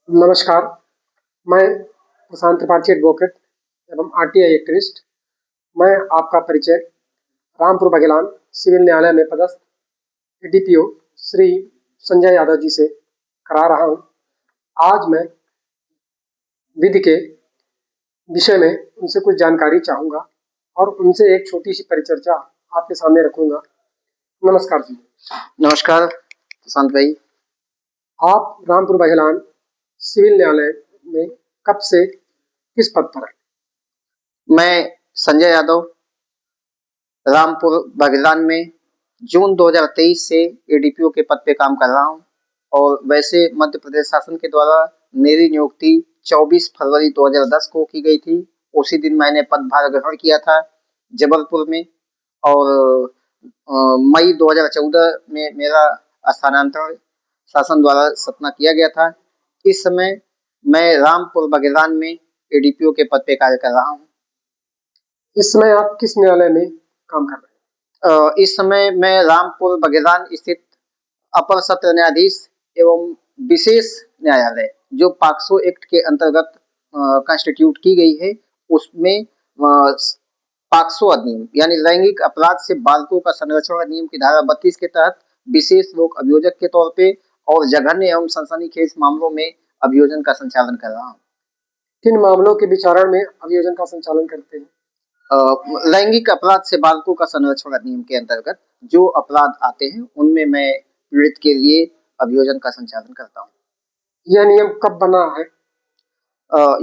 नमस्कार, मैं प्रशांत त्रिपाठी एडवोकेट एवं आरटीआई एक्टिविस्ट। मैं आपका परिचय रामपुर बघेलान सिविल न्यायालय में पदस्थ एडीपीओ श्री संजय यादव जी से करा रहा हूं। आज मैं विधि के विषय में उनसे कुछ जानकारी चाहूंगा और उनसे एक छोटी सी परिचर्चा आपके सामने रखूंगा। नमस्कार जी। नमस्कार प्रशांत भाई। आप रामपुर बघेलान सिविल न्यायालय में कब से किस पद पर हैं? मैं संजय यादव रामपुर बघेलान में जून 2023 से एडीपीओ के पद पे काम कर रहा हूं और वैसे मध्य प्रदेश शासन के द्वारा मेरी नियुक्ति 24 फरवरी 2010 को की गई थी। उसी दिन मैंने पदभार ग्रहण किया था जबलपुर में और मई 2014 में मेरा स्थानांतरण शासन द्वारा सतना किया गया था। इस समय मैं रामपुर बघेलान में एडीपीओ के पद पे कार्य कर रहा हूँ। इस समय आप किस न्यायालय में काम कर रहे हैं? इस समय मैं रामपुर बघेलान स्थित अपर सत्र न्यायाधीश एवं विशेष न्यायालय जो पॉक्सो एक्ट के अंतर्गत कंस्टिट्यूट की गई है, उसमें पॉक्सो अधिनियम यानी लैंगिक अपराध से बालकों का संरक्षण अधिनियम की धारा 32 के तहत विशेष लोक अभियोजक के तौर पे और जघन्य एवं सनसनीखेज मामलों में अभियोजन का संचालन कर रहा हूँ। किन मामलों के विचारण में अभियोजन का संचालन करते हैं? लैंगिक अपराध से बालकों का संरक्षण अधिनियम के अंतर्गत जो अपराध आते हैं उनमें मैं पीड़ित के लिए अभियोजन का संचालन करता हूँ। यह नियम कब बना है?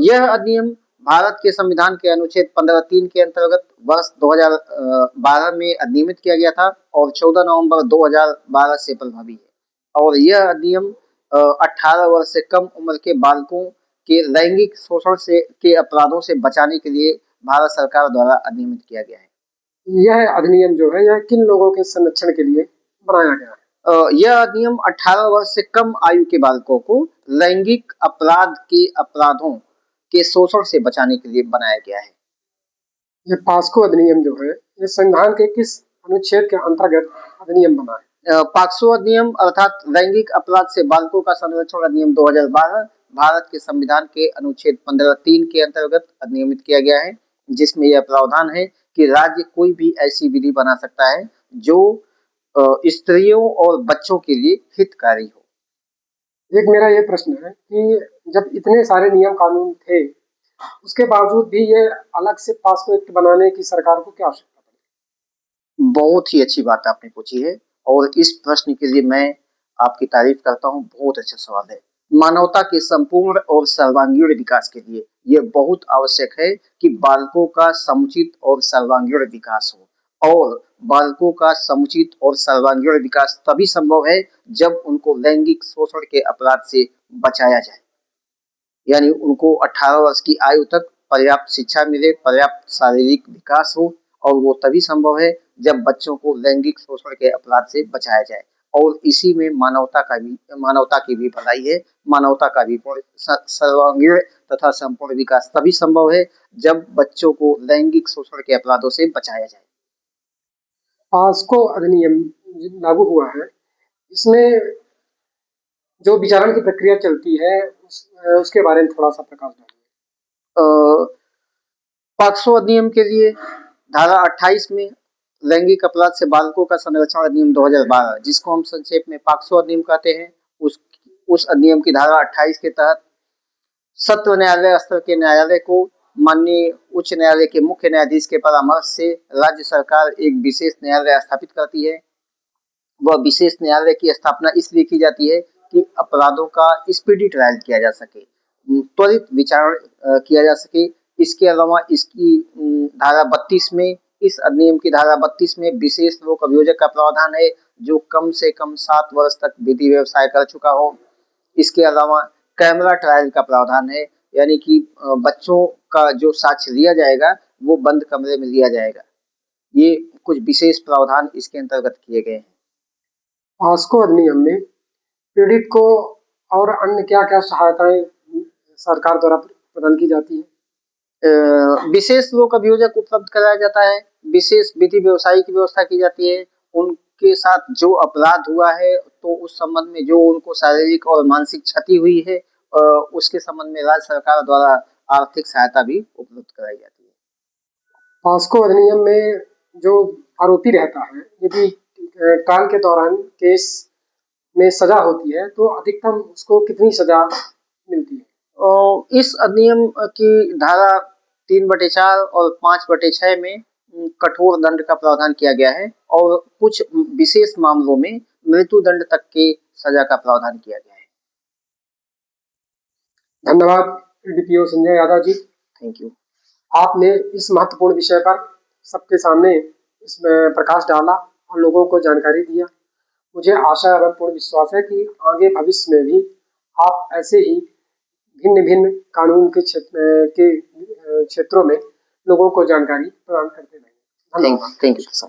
यह अधिनियम भारत के संविधान के अनुच्छेद 15(3) के अंतर्गत वर्ष 2012 में अधिनियमित किया गया था और 14 नवंबर 2012 से प्रभावी है। और यह अधिनियम 18 वर्ष से कम उम्र के बालकों के लैंगिक शोषण से के अपराधों से बचाने के लिए भारत सरकार द्वारा अधिनियमित किया गया है। यह अधिनियम जो है यह किन लोगों के संरक्षण के लिए बनाया गया है? यह अधिनियम 18 वर्ष से कम आयु के बालकों को लैंगिक अपराध के अपराधों के शोषण से बचाने के लिए बनाया गया है। यह पॉक्सो अधिनियम जो है यह संविधान के किस अनुच्छेद के अंतर्गत अधिनियम बना है? पॉक्सो अधिनियम अर्थात लैंगिक अपराध से बालकों का संरक्षण अधिनियम 2012 भारत के संविधान के अनुच्छेद 15(3) के अंतर्गत अधिनियमित किया गया है, जिसमें यह प्रावधान है कि राज्य कोई भी ऐसी विधि बना सकता है जो स्त्रियों और बच्चों के लिए हितकारी हो। एक मेरा यह प्रश्न है कि जब इतने सारे नियम कानून थे उसके बावजूद भी ये अलग से पॉक्सो एक्ट बनाने की सरकार को क्या आवश्यकता पड़ी? बहुत ही अच्छी बात आपने पूछी है और इस प्रश्न के लिए मैं आपकी तारीफ करता हूँ। बहुत अच्छा सवाल है। मानवता के संपूर्ण और सर्वांगीण विकास के लिए यह बहुत आवश्यक है कि बालकों का समुचित और सर्वांगीण विकास हो और बालकों का समुचित और सर्वांगीण विकास तभी संभव है जब उनको लैंगिक शोषण के अपराध से बचाया जाए, यानी उनको 18 वर्ष की आयु तक पर्याप्त शिक्षा मिले, पर्याप्त शारीरिक विकास हो और वो तभी संभव है जब बच्चों को लैंगिक शोषण के अपराध से बचाया जाए। और इसी में मानवता की भी भलाई है। मानवता का भी सर्वांगीण तथा संपूर्ण विकास तभी संभव है जब बच्चों को लैंगिक शोषण के अपराधों से बचाया जाए। पॉक्सो अधिनियम लागू हुआ है, इसमें जो विचारण की प्रक्रिया चलती है उसके बारे में थोड़ा सा प्रकाश डालिए। पॉक्सो अधिनियम के लिए धारा 28 में लैंगिक अपराध से बालकों का संरक्षण अधिनियम 2012 जिसको हम संक्षेप में पॉक्सो अधिनियम कहते हैं, उस अधिनियम की धारा 28 के तहत सत्र न्यायालय स्तर के न्यायालय को माननीय उच्च न्यायालय के मुख्य न्यायाधीश के परामर्श से राज्य सरकार एक विशेष न्यायालय स्थापित करती है। वह विशेष न्यायालय की स्थापना इसलिए की जाती है कि अपराधों का स्पीडी ट्रायल किया जा सके, त्वरित विचारण किया जा सके। इसके अलावा इसकी धारा 32 में इस अधिनियम की धारा 32 में विशेष लोक अभियोजक का प्रावधान है जो कम से कम 7 वर्ष तक विधि व्यवसाय कर चुका हो। इसके अलावा कैमरा ट्रायल का प्रावधान है, यानी कि बच्चों का जो साक्ष्य लिया जाएगा वो बंद कमरे में लिया जाएगा। ये कुछ विशेष प्रावधान इसके अंतर्गत किए गए हैं। पॉक्सो अधिनियम में पीड़ित को और अन्य क्या-क्या सहायताएं सरकार द्वारा प्रदान की जाती है? विशेष लोक अभियोजक उपलब्ध कराया जाता है, विशेष विधि व्यवसायी की व्यवस्था की जाती है। उनके साथ जो अपराध हुआ है तो उस संबंध में जो उनको शारीरिक और मानसिक क्षति हुई है उसके संबंध में राज्य सरकार द्वारा आर्थिक सहायता भी उपलब्ध कराई जाती है। पॉस्को अधिनियम में जो आरोपी रहता है, यदि ट्रायल के दौरान केस में सजा होती है तो अधिकतम उसको कितनी सजा मिलती है? इस अधिनियम की धारा 3/4 और 5/6 में कठोर दंड का प्रावधान किया गया है और कुछ विशेष मामलों में मृत्यु दंड तक की सजा का प्रावधान किया गया है। धन्यवाद DPO Sanjay Yadav ji. Thank you. आपने इस महत्वपूर्ण विषय पर सबके सामने इसमें प्रकाश डाला और लोगों को जानकारी दिया। मुझे आशा एवं पूर्ण विश्वास है कि आगे भविष्य में भी आप ऐसे ही भिन्न भिन्न कानून के क्षेत्रों में लोगों को जानकारी प्रदान करते रहेंगे। Thank you sir.